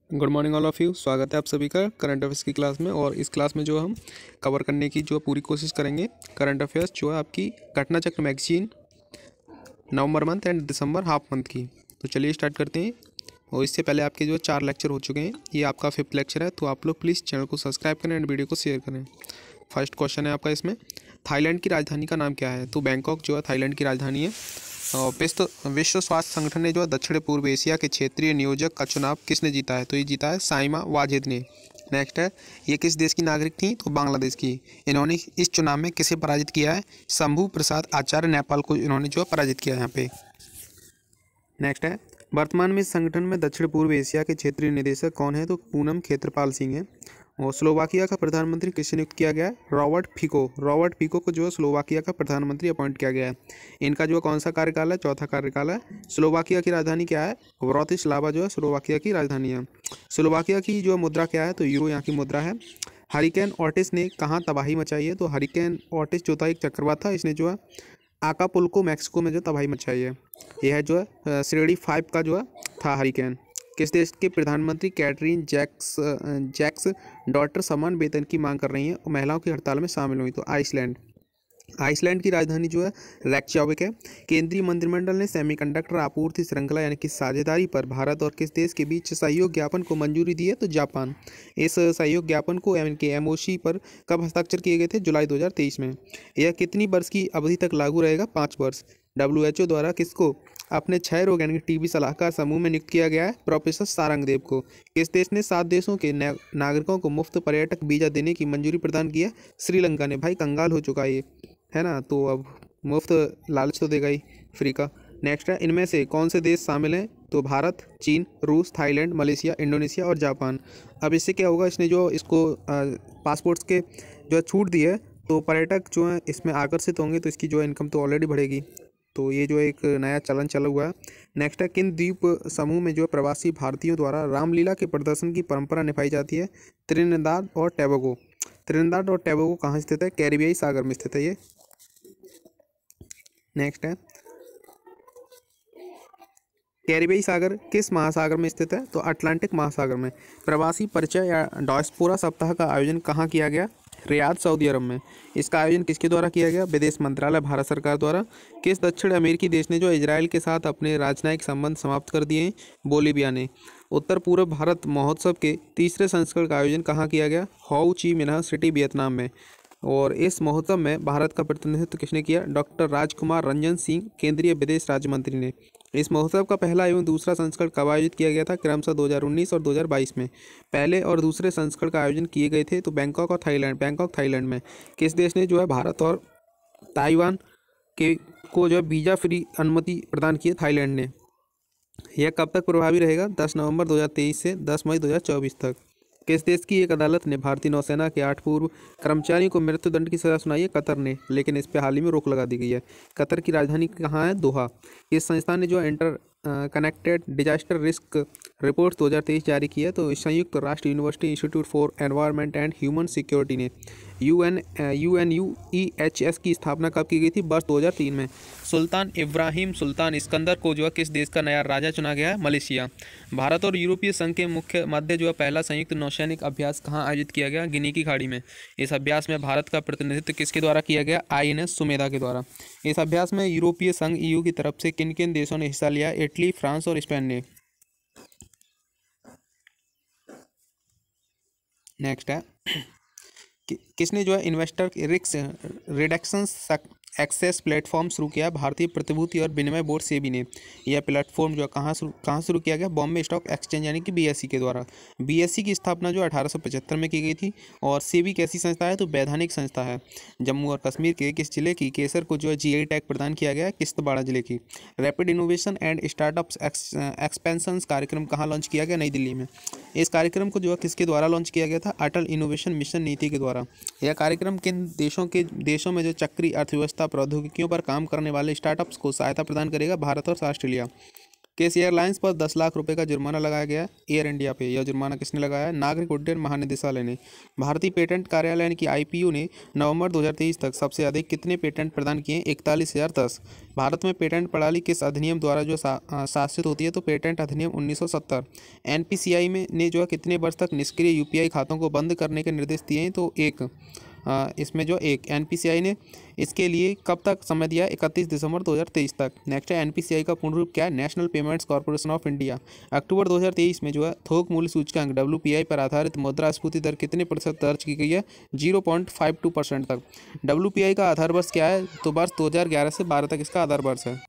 Good morning all of you. स्वागत है आप सभी का करंट अफेयर्स की क्लास में। और इस क्लास में जो हम कवर करने की जो पूरी कोशिश करेंगे करंट अफेयर्स जो है आपकी घटना चक्र magazine November month and December half month की। तो चलिए स्टार्ट करते हैं। और इससे पहले आपके जो 4 लेक्चर हो चुके हैं, ये आपका 5th लेक्चर है। तो आप लोग प्लीज़ चैनल को सब्सक्राइब करें एंड वीडियो को शेयर करें। फर्स्ट क्वेश्चन है आपका इसमें, थाईलैंड की राजधानी का नाम क्या है? तो बैंकॉक जो है थाईलैंड की राजधानी है। और विश्व स्वास्थ्य संगठन ने जो है दक्षिण पूर्व एशिया के क्षेत्रीय नियोजक का चुनाव किसने जीता है? तो ये जीता है साइमा वाजिद ने। नेक्स्ट है, ये किस देश की नागरिक थी? तो बांग्लादेश की। इन्होंने इस चुनाव में किसे पराजित किया है? शंभू प्रसाद आचार्य नेपाल को इन्होंने जो है पराजित किया है यहाँ पे। नेक्स्ट है, वर्तमान में इस संगठन में दक्षिण पूर्व एशिया के क्षेत्रीय निदेशक कौन है? तो पूनम खेत्रपाल सिंह है। और स्लोवाकिया का प्रधानमंत्री किसे नियुक्त किया गया है? रॉबर्ट फिको को जो है स्लोवाकिया का प्रधानमंत्री अपॉइंट किया गया है। इनका जो कौन सा कार्यकाल है? चौथा कार्यकाल है। स्लोवाकिया की राजधानी क्या है? ब्रातिस्लावा जो है स्लोवाकिया की राजधानी है। स्लोवाकिया की जो मुद्रा क्या है? तो यूरो यहाँ की मुद्रा है। हरिकेन ऑटिस ने कहाँ तबाही मचाई है? तो हरिकेन ऑटिस जो था एक चक्रवात था, इसने जो है आकापुल्को मैक्सिको में जो तबाही मचाई है। यह जो है श्रेणी 5 का जो है था हरिकेन। किस देश के प्रधानमंत्री कैटरीन जैक्स डॉटर समान वेतन की मांग कर रही हैं और महिलाओं की हड़ताल में शामिल हुई? तो आइसलैंड की राजधानी जो है रेक्याविक है। केंद्रीय मंत्रिमंडल ने सेमीकंडक्टर आपूर्ति श्रृंखला यानी कि साझेदारी पर भारत और किस देश के बीच सहयोग ज्ञापन को मंजूरी दी है? तो जापान। इस सहयोग ज्ञापन को यानी कि एमओसी पर कब हस्ताक्षर किए गए थे? जुलाई 2023 में। यह कितनी वर्ष की अवधि तक लागू रहेगा? 5 वर्ष। WHO द्वारा किसको अपने 6 रोग यानी कि टीबी सलाहकार समूह में नियुक्त किया गया है? प्रोफेसर सारंगदेव को। किस देश ने 7 देशों के नागरिकों को मुफ्त पर्यटक वीजा देने की मंजूरी प्रदान की है? श्रीलंका ने। भाई कंगाल हो चुका है ना, तो अब मुफ्त लालच तो देगा ही फ्री का। नेक्स्ट है, इनमें से कौन से देश शामिल हैं? तो भारत, चीन, रूस, थाईलैंड, मलेशिया, इंडोनेशिया और जापान। अब इससे क्या होगा, इसने जो इसको पासपोर्ट्स के जो है छूट दी है, तो पर्यटक जो है इसमें आकर्षित होंगे, तो इसकी जो है इनकम तो ऑलरेडी बढ़ेगी। तो ये जो एक नया चलन चला हुआ है। नेक्स्ट है, किन द्वीप समूह में जो प्रवासी भारतीयों द्वारा रामलीला के प्रदर्शन की परंपरा निभाई जाती है? त्रिनिदाद और टोबैगो कहाँ स्थित है? कैरिबियाई सागर में स्थित है ये। नेक्स्ट है, कैरिबियाई सागर किस महासागर में स्थित है? तो अटलांटिक महासागर में। प्रवासी परिचय या डायस्पोरा सप्ताह का आयोजन कहाँ किया गया? रियाद, सऊदी अरब में। इसका आयोजन किसके द्वारा किया गया? विदेश मंत्रालय, भारत सरकार द्वारा। किस दक्षिण अमेरिकी देश ने जो इजराइल के साथ अपने राजनयिक संबंध समाप्त कर दिए हैं? बोलीविया ने। उत्तर पूर्व भारत महोत्सव के तीसरे संस्करण का आयोजन कहाँ किया गया? हो ची मिन्ह सिटी, वियतनाम में। और इस महोत्सव में भारत का प्रतिनिधित्व किसने किया? डॉक्टर राजकुमार रंजन सिंह, केंद्रीय विदेश राज्य मंत्री ने। इस महोत्सव का पहला एवं दूसरा संस्करण कब आयोजित किया गया था? क्रमशः 2019 और 2022 में। पहले और दूसरे संस्करण का आयोजन किए गए थे तो बैंकॉक थाईलैंड में। किस देश ने जो है भारत और ताइवान के को जो है वीज़ा फ्री अनुमति प्रदान की है? थाईलैंड ने। यह कब तक प्रभावी रहेगा? 10 नवंबर 2023 से 10 मई 2024 तक। किस देश की एक अदालत ने भारतीय नौसेना के 8 पूर्व कर्मचारियों को मृत्युदंड की सजा सुनाई है? कतर ने, लेकिन इस पर हाल ही में रोक लगा दी गई है। कतर की राजधानी कहाँ है? दोहा। इस संस्थान ने जो inter connected disaster risk report 2023 जारी की है। तो संयुक्त राष्ट्र university institute for environment and human security ने UNUEHS की स्थापना कब की गई थी? वर्ष 2003 में। सुल्तान इब्राहिम सुल्तान इस्कंदर को जो है किस देश का नया राजा चुना गया है? मलेशिया। भारत और यूरोपीय संघ के मुख्य मध्य जो है पहला संयुक्त नौसैनिक अभ्यास कहाँ आयोजित किया गया? गिनी की खाड़ी में। इस अभ्यास में भारत का प्रतिनिधित्व किसके द्वारा किया गया? INS सुमेधा के द्वारा। इस अभ्यास में यूरोपीय संघ EU की तरफ से किन किन देशों ने हिस्सा लिया? इटली, फ्रांस और स्पेन ने। नेक्स्ट है, किसने जो है investor risk reduction access platform शुरू किया? भारतीय प्रतिभूति और विनिमय बोर्ड सेबी ने। यह प्लेटफॉर्म जो है कहाँ शुरू किया गया? बॉम्बे स्टॉक एक्सचेंज यानी कि BSE के द्वारा। BSE की स्थापना जो 1875 में की गई थी। और सेबी कैसी संस्था है? तो वैधानिक संस्था है। जम्मू और कश्मीर के किस जिले की केसर को जो है GI टैग प्रदान किया गया है? किश्तवाड़ जिले की। Rapid innovation and startups expansion कार्यक्रम कहाँ लॉन्च किया गया? नई दिल्ली में। इस कार्यक्रम को जो है किसके द्वारा लॉन्च किया गया था? अटल इनोवेशन मिशन नीति के द्वारा। यह कार्यक्रम किन देशों में जो चक्री अर्थव्यवस्था प्रौद्योगिकियों पर काम करने वाले स्टार्टअप्स को सहायता प्रदान करेगा? भारत और ऑस्ट्रेलिया। किस एयरलाइंस पर 10 लाख रुपए का जुर्माना लगाया गया? एयर इंडिया पे। यह जुर्माना किसने लगाया? नागरिक उड्डयन महानिदेशालय ने। भारतीय पेटेंट कार्यालय यानी कि आईपीयू ने नवंबर 2023 तक सबसे अधिक कितने पेटेंट प्रदान किए? 41,010। भारत में पेटेंट प्रणाली किस अधिनियम द्वारा जो शासित होती है? तो पेटेंट अधिनियम 1970। एनपीसीआई में ने जो है कितने वर्ष तक निष्क्रिय यूपीआई खातों को बंद करने के निर्देश दिए हैं? तो एक। इसमें जो एक एनपीसीआई ने इसके लिए कब तक समय दिया? 31 दिसंबर 2023 तक। नेक्स्ट है एनपीसीआई का पूर्ण रूप क्या है? National Payments Corporation of India. अक्टूबर 2023 में जो है थोक मूल्य सूचकांक डब्ल्यूपीआई पर आधारित मुद्रास्फीति दर कितने प्रतिशत दर्ज की गई है? 0.52% तक। डब्ल्यूपीआई का आधार वर्ष क्या है? तो वर्ष 2011 से 12 तक इसका आधार वर्ष है।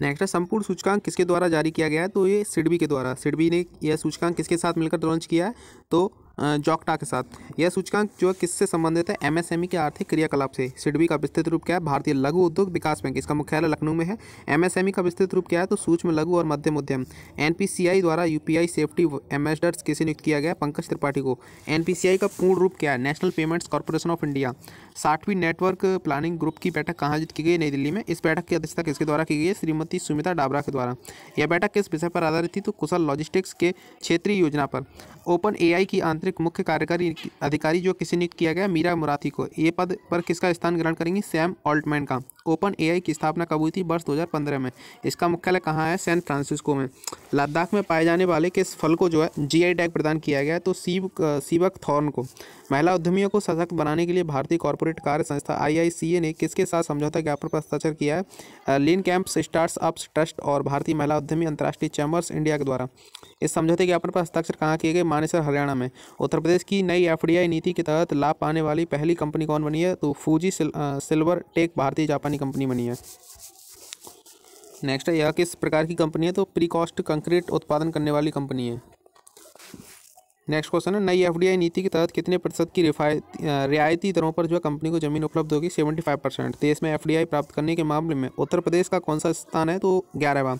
नेक्स्ट है संपूर्ण सूचकांक किसके द्वारा जारी किया गया है? तो ये सिडबी के द्वारा। सिडबी ने यह सूचकांक किसके साथ मिलकर लॉन्च किया है? तो जोक्टा के साथ। यह सूचकांक जो है किससे संबंधित है? एमएसएमई के आर्थिक क्रियाकलाप से। सिडबी का विस्तृत रूप क्या है? भारतीय लघु उद्योग विकास बैंक। इसका मुख्यालय लखनऊ में है। एमएसएमई का विस्तृत रूप क्या है? तो सूक्ष्म लघु और मध्यम उद्यम। एनपीसीआई द्वारा यूपीआई सेफ्टी एम्बेसडर किसे नियुक्त किया गया? पंकज त्रिपाठी को। एनपीसीआई का पूर्ण रूप क्या है? National Payments Corporation of India. 60वीं नेटवर्क प्लानिंग ग्रुप की बैठक कहाँ आयोजित की गई? नई दिल्ली में। इस बैठक की अध्यक्षता किसके द्वारा की गई है? श्रीमती सुमिता डाबरा के द्वारा। यह बैठक किस विषय पर आधारित थी? तो कुशल लॉजिस्टिक्स के क्षेत्रीय योजना पर। ओपन एआई की आंतरिक मुख्य कार्यकारी अधिकारी जो किसे नियुक्त किया गया? मीरा मुराती को। ये पद पर किसका स्थान ग्रहण करेंगी? सैम ऑल्टमैन का। ओपन एआई की स्थापना कब हुई थी? वर्ष 2015 में। इसका मुख्यालय कहाँ है? सैन फ्रांसिस्को में। लद्दाख में पाए जाने वाले किस फल को जो है जीआई टैग प्रदान किया गया है? तो सीबक थॉर्न को। महिला उद्यमियों को सशक्त बनाने के लिए भारतीय कॉर्पोरेट कार्य संस्था आईआईसीए ने किसके साथ समझौता ज्ञापन पर हस्ताक्षर किया है? लिन कैंप्स स्टार्टअप्स ट्रस्ट और भारतीय महिला उद्यमी अंतर्राष्ट्रीय चैम्बर्स इंडिया के द्वारा। इस समझौते ज्ञापन पर हस्ताक्षर कहाँ किए गए? मानेसर हरियाणा में। उत्तर प्रदेश की नई एफडीआई नीति के तहत लाभ पाने वाली पहली कंपनी कौन बनी है? तो फूजी सिल्वर टेक भारतीय जापानी कंपनी बनी है। नेक्स्ट है यह किस प्रकार की कंपनी है? तो प्रीकॉस्ट कंक्रीट उत्पादन करने वाली कंपनी है। नेक्स्ट क्वेश्चन है नई एफडीआई नीति के तहत कितने प्रतिशत की रियायती दरों पर जो है कंपनी को जमीन उपलब्ध होगी? 75%। देश में एफडीआई प्राप्त करने के मामले में उत्तर प्रदेश का कौन सा स्थान है? तो 11वां।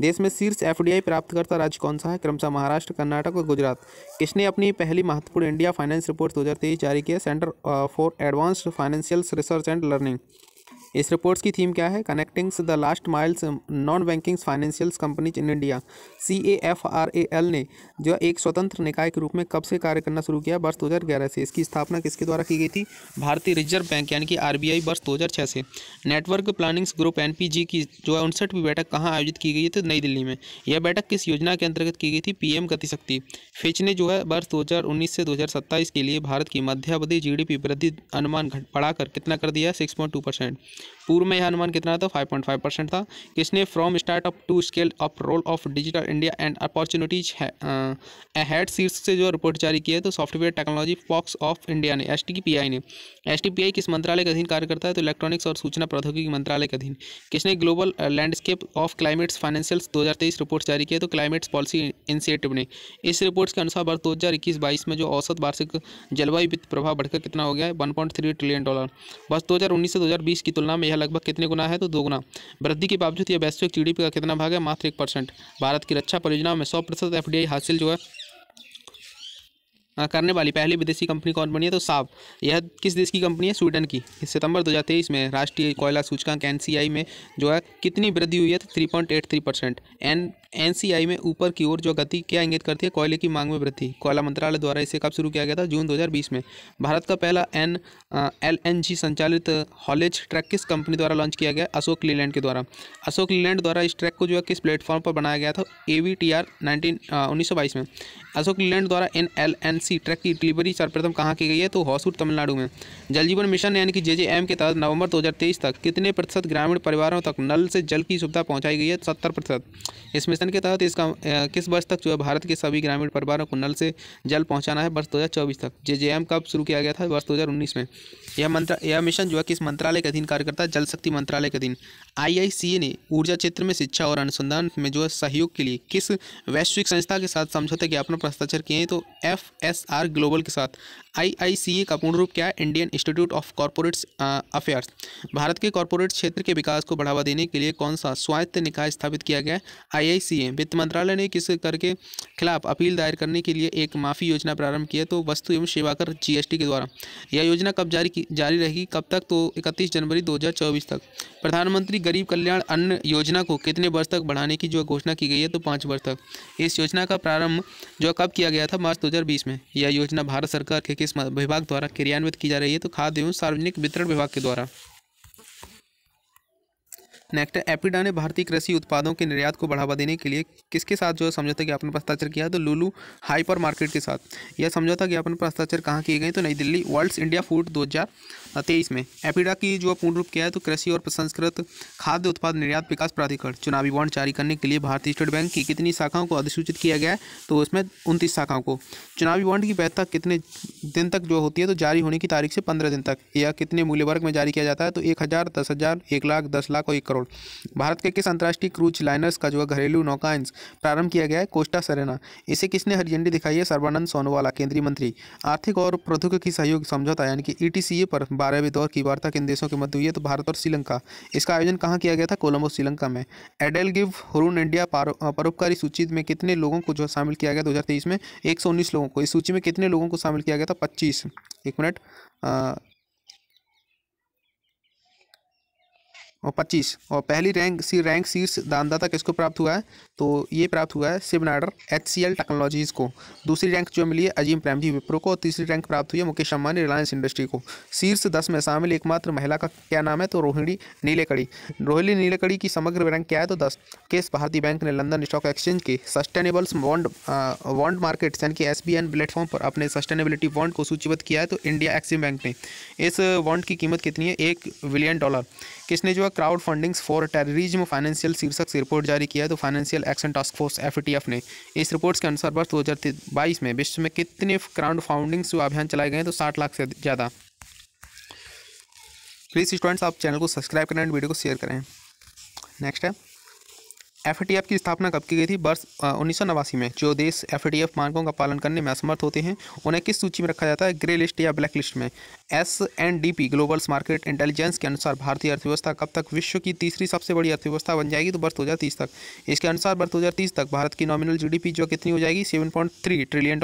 देश में शीर्ष एफडीआई प्राप्तकर्ता राज्य कौन सा है? क्रमशः महाराष्ट्र, कर्नाटक और गुजरात। किसने अपनी पहली महत्वपूर्ण इंडिया फाइनेंस रिपोर्ट 2023 जारी की है? Centre for advanced financial research and learning. इस रिपोर्ट्स की थीम क्या है? Connecting the last miles non banking financial companies in India. CAFRAL ने जो एक स्वतंत्र निकाय के रूप में कब से कार्य करना शुरू किया? वर्ष 2011 से। इसकी स्थापना किसके द्वारा की गई थी? भारतीय रिजर्व बैंक यानी कि RBI वर्ष 2006 से। नेटवर्क प्लानिंग्स ग्रुप NPG की जो है 59वीं बैठक कहाँ आयोजित की गई है? तो नई दिल्ली में। यह बैठक किस योजना के अंतर्गत की गई थी? PM गति शक्ति। फिच ने जो है वर्ष 2019 से 2027 के लिए भारत की मध्यावधि GDP वृद्धि अनुमान बढ़ाकर कितना कर दिया? 6.2%। पूर्व में यह अनुमान कितना था? 5.5% था। किसने from startup to scale up role of digital India and opportunities ahead शीर्षक से जो रिपोर्ट जारी की है? तो software technology parks of India ने। STPI ने। STPI किस मंत्रालय के अधीन कार्य करता है? तो इलेक्ट्रॉनिक्स और सूचना प्रौद्योगिकी मंत्रालय के अधीन। किसने global landscape of climates financials 2023 report जारी की है? तो क्लाइमेट्स पॉलिसी इनिशिएटिव ने। इस रिपोर्ट के अनुसार वर्ष 2021-22 में जो औसत वार्षिक जलवायु वित्त प्रभाव बढ़कर कितना हो गया है? $1.3 ट्रिलियन। वर्ष 2019 से 2020 की तुलना में यह लगभग कितने गुना है? तो 2 गुना। वृद्धि के बावजूद यह वैश्विक GDP का कितना भाग है? मात्र 1%। भारत की रक्षा परियोजनाओं में 100% FDI हासिल जो है करने वाली पहली विदेशी कंपनी कौन बनी है? तो साब। यह किस देश की कंपनी है? स्वीडन की। सितंबर 2023 में राष्ट्रीय कोयला सूचकांक NCI में जो है कितनी वृद्धि हुई है? तो 3.83%। NCI में ऊपर की ओर जो गति क्या इंगित करती है? कोयले की मांग में वृद्धि। कोयला मंत्रालय द्वारा इसे कब शुरू किया गया था? जून 2020 में। भारत का पहला LNG संचालित हॉलेज ट्रैक किस कंपनी द्वारा लॉन्च किया गया? अशोक लीलैंड के द्वारा। अशोक लीलैंड द्वारा इस ट्रैक को जो है किस प्लेटफॉर्म पर बनाया गया था? AVTR 1922 में। अशोक लीलैंड द्वारा इन LNC ट्रैक की डिलीवरी सर्वप्रथम कहाँ की गई है? तो होसूर तमिलनाडु में। जल जीवन मिशन यानी कि JJM के तहत नवंबर 2023 तक कितने प्रतिशत ग्रामीण परिवारों तक नल से जल की सुविधा पहुँचाई गई है? 70%। इस मिशन के तहत इसका किस वर्ष तक जो है भारत के सभी ग्रामीण परिवारों को नल से जल पहुंचाना है? वर्ष 2024 तक। JJM कब शुरू किया गया था? वर्ष 2019 में। यह मिशन जो है किस मंत्रालय के अधीन कार्य करता है? जल शक्ति मंत्रालय के अधीन। IICA ने ऊर्जा क्षेत्र में शिक्षा और अनुसंधान में जो है सहयोग के लिए किस वैश्विक संस्था के साथ समझौते ज्ञापन पर हस्ताक्षर किए हैं? तो FSR ग्लोबल के साथ। IICA का पूर्ण रूप क्या है? Indian institute of corporate affairs. Bharat के कॉर्पोरेट क्षेत्र के विकास को बढ़ावा देने के लिए कौन सा स्वायत्त निकाय स्थापित किया गया है? ICA वित्त मंत्रालय ने किस कर के खिलाफ अपील दायर करने के लिए एक माफ़ी योजना प्रारंभ की है? तो वस्तु एवं सेवा कर GST के द्वारा। यह योजना कब जारी रहेगी, कब तक? तो 31 जनवरी 2024 तक। प्रधानमंत्री गरीब कल्याण अन्न योजना को कितने वर्ष तक बढ़ाने की जो घोषणा की गई है? तो 5 वर्ष तक। इस योजना का प्रारंभ जो कब किया गया था? मार्च 2020 में। यह योजना भारत सरकार के किस विभाग द्वारा क्रियान्वित की जा रही है? तो खाद्य एवं सार्वजनिक वितरण विभाग के द्वारा। नेक्स्ट है, एपिडा ने भारतीय कृषि उत्पादों के निर्यात को बढ़ावा देने के लिए किसके साथ जो समझौता ज्ञापन पर हस्ताक्षर किया? तो लुलु हाइपर मार्केट के साथ। यह समझौता ज्ञापन पर हस्ताक्षर कहाँ किए गए? तो नई दिल्ली वर्ल्ड्स इंडिया फूड 2023 में। एपिडा की जो पूर्ण रूप क्या है? तो कृषि और प्रसंस्कृत खाद्य उत्पाद निर्यात विकास प्राधिकरण। चुनावी बॉन्ड जारी करने के लिए भारतीय स्टेट बैंक की कितनी शाखाओं को अधिसूचित किया गया है? तो उसमें 29 शाखाओं को। चुनावी बॉन्ड की वैधता कितने दिन तक जो होती है? तो जारी होने की तारीख से 15 दिन तक। यह कितने मूल्य वर्ग में जारी किया जाता है? तो 1000, 10,000, 1 लाख, 10 लाख और 1 करोड़। भारत के किस अंतर्राष्ट्रीय क्रूज लाइनर्स का जो है घरेलू नौकायन प्रारंभ किया गया है? कोस्टा सरेना। इसे किसने हरी झंडी दिखाई है? सर्बानंद सोनोवाल, केंद्रीय मंत्री। आर्थिक और प्रौद्योगिकी सहयोग समझौता यानी कि ETCA पर 12वें दौर की वार्ता किन देशों के मध्य हुई है? तो भारत और श्रीलंका। इसका आयोजन कहाँ किया गया था? कोलंबो, श्रीलंका में। एडेल गिव हुरून इंडिया परोपकारी सूची में कितने लोगों को जो शामिल किया गया 2023 में? 119 लोगों को। इस सूची में कितने लोगों को शामिल किया गया था? 25। एक मिनट, और 25। और पहली रैंक शीर्ष दानदाता किसको प्राप्त हुआ है? तो ये प्राप्त हुआ है शिव नाडर HCL टेक्नोलॉजीज़ को। दूसरी रैंक जो मिली है अजीम प्रेमजी विप्रो को। और तीसरी रैंक प्राप्त हुई है मुकेश अंबानी रिलायंस इंडस्ट्री को। शीर्ष 10 में शामिल एकमात्र महिला का क्या नाम है? तो रोहिणी नीलेकड़ी। रोहिणी नीलेकड़ी की समग्र रैंक क्या है? तो 10। किस भारतीय बैंक ने लंदन स्टॉक एक्सचेंज के सस्टेनेबल्स बॉन्ड मार्केट यानी कि SBN प्लेटफॉर्म पर अपने सस्टेनेबिलिटी बॉन्ड को सूचीबद्ध किया है? तो इंडिया एक्सिम बैंक ने। इस बॉन्ड की कीमत कितनी है? $1 बिलियन। किसने जो है crowd fundings for terrorism financial शीर्षक से रिपोर्ट जारी किया है? तो financial action task force FATF ने। इस रिपोर्ट के अनुसार वर्ष 2022 में विश्व में कितने क्राउड फंडिंग्स अभियान चलाए गए हैं? तो 60 लाख से ज़्यादा। प्लीज़ स्टूडेंट्स आप चैनल को सब्सक्राइब करें एंड वीडियो को शेयर करें। नेक्स्ट है, FATF की स्थापना कब की गई थी? वर्ष 1989 में। जो देश FATF मानकों का पालन करने में असमर्थ होते हैं उन्हें किस सूची में रखा जाता है? ग्रे लिस्ट या ब्लैक लिस्ट में। SNDP ग्लोबल्स मार्केट इंटेलिजेंस के अनुसार भारतीय अर्थव्यवस्था कब तक विश्व की तीसरी सबसे बड़ी अर्थव्यवस्था बन जाएगी? तो वर्ष 2030 तक। इसके अनुसार वर्ष 2030 तक भारत की नॉमिनल GDP जो कितनी हो जाएगी? $7.3 ट्रिलियन।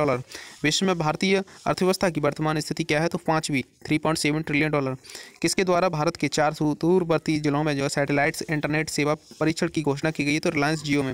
विश्व में भारतीय अर्थव्यवस्था की वर्तमान स्थिति क्या है? तो 5वीं, $3.7 ट्रिलियन। किसके द्वारा भारत के 4 सुदूरवर्ती जिलों में जो सैटेलाइट इंटरनेट सेवा परीक्षण की घोषणा की गई है? तो रिलायंस जियो में।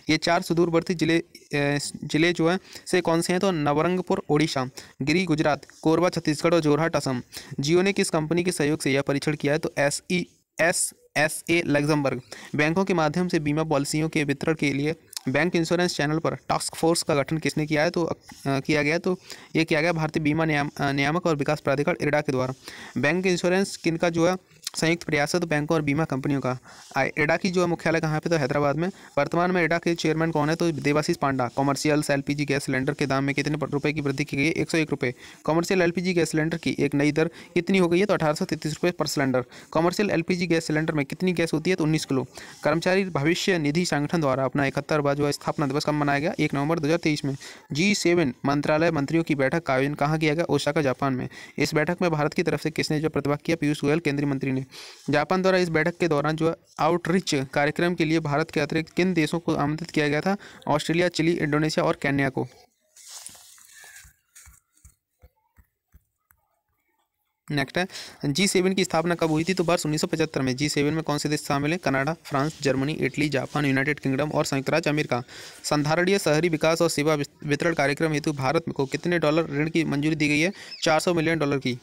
ये 4 सुदूरवर्ती जिले जो है से कौन से हैं? तो नवरंगपुर ओडिशा, गिरी गुजरात, कोरबा छत्तीसगढ़ और जोरहाट असम। जियो ने किस कंपनी के सहयोग से यह परीक्षण किया है? तो SESA लग्जमबर्ग। बैंकों के माध्यम से बीमा पॉलिसियों के वितरण के लिए बैंक इंश्योरेंस चैनल पर टास्क फोर्स का गठन किसने किया है? तो किया गया तो ये किया गया भारतीय बीमा नियामक और विकास प्राधिकरण IRDA के द्वारा। बैंक इंश्योरेंस किनका जो है संयुक्त प्रयास है? तो बैंकों और बीमा कंपनियों का। IRDA की जो है मुख्यालय कहाँ पे? तो हैदराबाद में। वर्तमान में IRDA के चेयरमैन कौन है? तो देवाशीष पांडा। कॉमर्शियल LPG गैस सिलेंडर के दाम में कितने रुपए की वृद्धि की गई है? 101 रुपये। कॉमर्शियल LPG गैस सिलेंडर की एक नई दर कितनी हो गई है? तो 1833 रुपये पर cylinder. Commercial LPG gas cylinder में कितनी गैस होती है? तो 19 किलो। कर्मचारी भविष्य निधि संगठन द्वारा अपना 71वां जो स्थापना दिवस कब मनाया गया? 1 नवंबर 2023 में। G7 मंत्रालय मंत्रियों की बैठक का आयोजन कहाँ किया गया? ओसाका, जापान में। इस बैठक में भारत की तरफ से किसने जो प्रतिभाग किया? पीयूष गोयल, केंद्रीय मंत्री ने। जापान द्वारा इस बैठक के दौरान जो आउटरीच कार्यक्रम के लिए भारत के अतिरिक्त किन देशों को आमंत्रित किया गया था? ऑस्ट्रेलिया, चिली, इंडोनेशिया और केन्या को। नेक्स्ट है, G7 की स्थापना कब हुई थी? तो वर्ष 1975 में। G7 में कौन से देश शामिल हैं? Canada, France, Germany, Italy, Japan, United kingdom और संयुक्त राज्य अमेरिका। संधारणीय शहरी विकास और सेवा वितरण कार्यक्रम हेतु भारत को कितने डॉलर ऋण की मंजूरी दी गई है? $400 मिलियन की।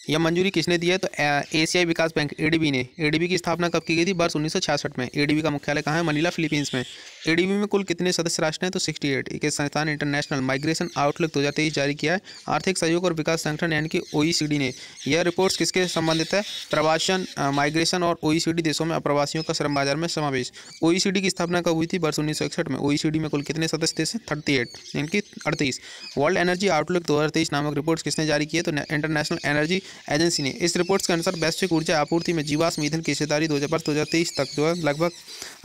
यह मंजूरी किसने दी है? तो एशियाई विकास बैंक ADB ने। ADB की स्थापना कब की गई थी? वर्ष 1966 में। ADB का मुख्यालय कहाँ है? मनीला, फिलीपींस में। ADB में कुल कितने सदस्य राष्ट्र हैं? तो 68। एक संस्थान इंटरनेशनल माइग्रेशन आउटलुक 2023 जारी किया है। आर्थिक सहयोग और विकास संगठन यानी कि OECD ने। यह रिपोर्ट्स किसके संबंधित है? प्रवासन, माइग्रेशन और OECD देशों में अप्रवासियों का श्रम बाजार में समावेश। OECD की स्थापना कब हुई थी? वर्ष 1961 में। OECD में कुल कितने सदस्य देश हैं? 38 यानी कि 38। वर्ल्ड एनर्जी आउटलुक 2023 नामक रिपोर्ट्स किसने जारी की है? तो इंटरनेशनल एनर्जी एजेंसी ने। इस रिपोर्ट्स के अनुसार वैश्विक ऊर्जा आपूर्ति में जीवाश्म ईंधन की हिस्सेदारी 2023 तक जो है लगभग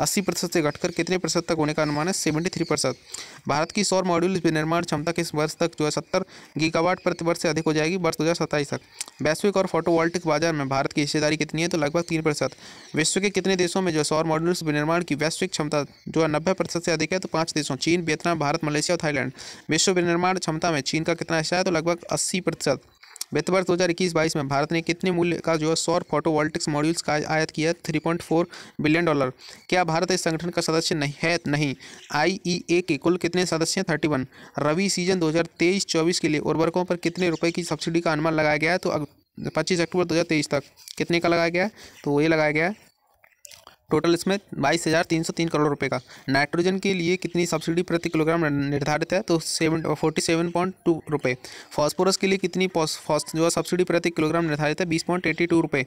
80% से घटकर कितने प्रतिशत तक होने का अनुमान है? 73%। भारत की सौर मॉड्यूल विनिर्माण क्षमता किस वर्ष तक जो है 70 गीगावाट प्रति वर्ष से अधिक हो जाएगी? वर्ष 2027 तक। वैश्विक और फोटोवोल्टिक बाजार में भारत की हिस्सेदारी कितनी है? तो लगभग 3%। विश्व के कितने देशों में जो सौर मॉड्यूल्स विनिर्माण की वैश्विक क्षमता जो है 90% से अधिक है? तो 5 देशों, चीन, वियतनाम, भारत, मलेशिया और थाईलैंड। विश्व विनिर्माण क्षमता में चीन का कितना हिस्सा है? तो लगभग 80%। वित्त वर्ष 2021-22 में भारत ने कितने मूल्य का जो है सौर फोटोवोल्टिक्स मॉड्यूल्स का आयात किया? $3.4 बिलियन। क्या भारत इस संगठन का सदस्य नहीं है? नहीं। IEA के कुल कितने सदस्य हैं? 31। रबी सीजन 2023-24 के लिए उर्वरकों पर कितने रुपए की सब्सिडी का अनुमान लगाया गया है? तो 25 अक्टूबर 2023 तक कितने का लगाया गया है? तो ये लगाया गया है टोटल इसमें 22,303 करोड़ रुपए का। नाइट्रोजन के लिए कितनी सब्सिडी प्रति किलोग्राम निर्धारित है? तो 47.2 रुपये। फॉस्फोरस के लिए कितनी जो है सब्सिडी प्रति किलोग्राम निर्धारित है? 20.82 रुपये।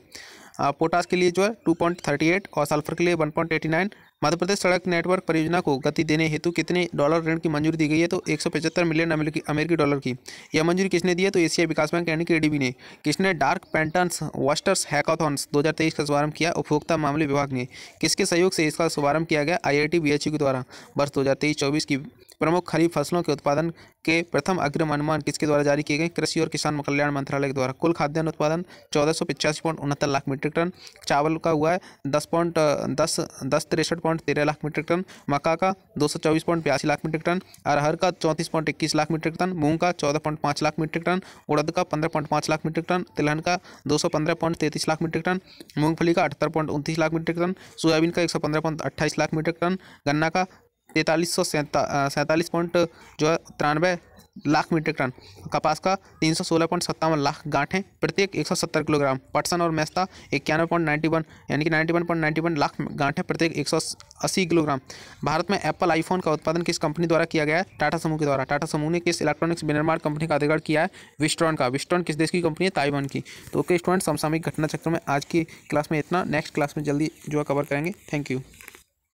पोटास के लिए जो है 2.38 और सल्फर के लिए 1.89। मध्य प्रदेश सड़क नेटवर्क परियोजना को गति देने हेतु कितने डॉलर ऋण की मंजूरी दी गई है? तो 175 मिलियन अमेरिकी डॉलर की। यह मंजूरी किसने दी है? तो एशिया विकास बैंक यानी कि ADB ने। किसने डार्क पैटर्न्स वस्टर्स हैकाथॉन्स 2023 का शुभारंभ किया? उपभोक्ता मामले विभाग ने। किसके सहयोग से इसका शुभारंभ किया गया? IIT BHU के द्वारा। वर्ष 2023-24 की प्रमुख खरीफ फसलों के उत्पादन के प्रथम अग्रिम अनुमान किसके द्वारा जारी किए गए? कृषि और किसान कल्याण मंत्रालय के द्वारा। कुल खाद्यान्न उत्पादन 1485.69 लाख मीट्रिक टन। चावल का हुआ है 10.13 लाख मीट्रिक टन। मक्का का 224.82 लाख मीट्रिक टन। अरहर का 34.21 लाख मीट्रिक टन। मूंग का 14.5 लाख मीट्रिक टन। उड़द का 15.5 लाख मीट्रिक टन। तिलहन का 215.33 लाख मीट्रिक टन। मूंगफली का 78.29 लाख मीट्रिक टन। सोयाबीन का 115.28 लाख मीट्रिक टन। गन्ना का 4393 लाख मीट्रिक टन। कपास का 316.57 लाख गांठें प्रत्येक 170 किलोग्राम। पटसन और मेस्ता 91.91 यानी कि 91.91 लाख गांठें प्रत्येक 180 किलोग्राम। भारत में एप्पल आईफोन का उत्पादन किस कंपनी द्वारा किया गया है? टाटा समूह के द्वारा। टाटा समूह ने किस इलेक्ट्रॉनिक्स विनिर्माण कंपनी का अधिग्रहण किया है? विस्ट्रॉन का। विस्ट्रॉन किस देश की कंपनी है? ताइवान की। तो ओके स्टूडेंट, समसामयिक घटना चक्र में आज की क्लास में इतना। नेक्स्ट क्लास में जल्दी जो है कवर करेंगे। Thank you.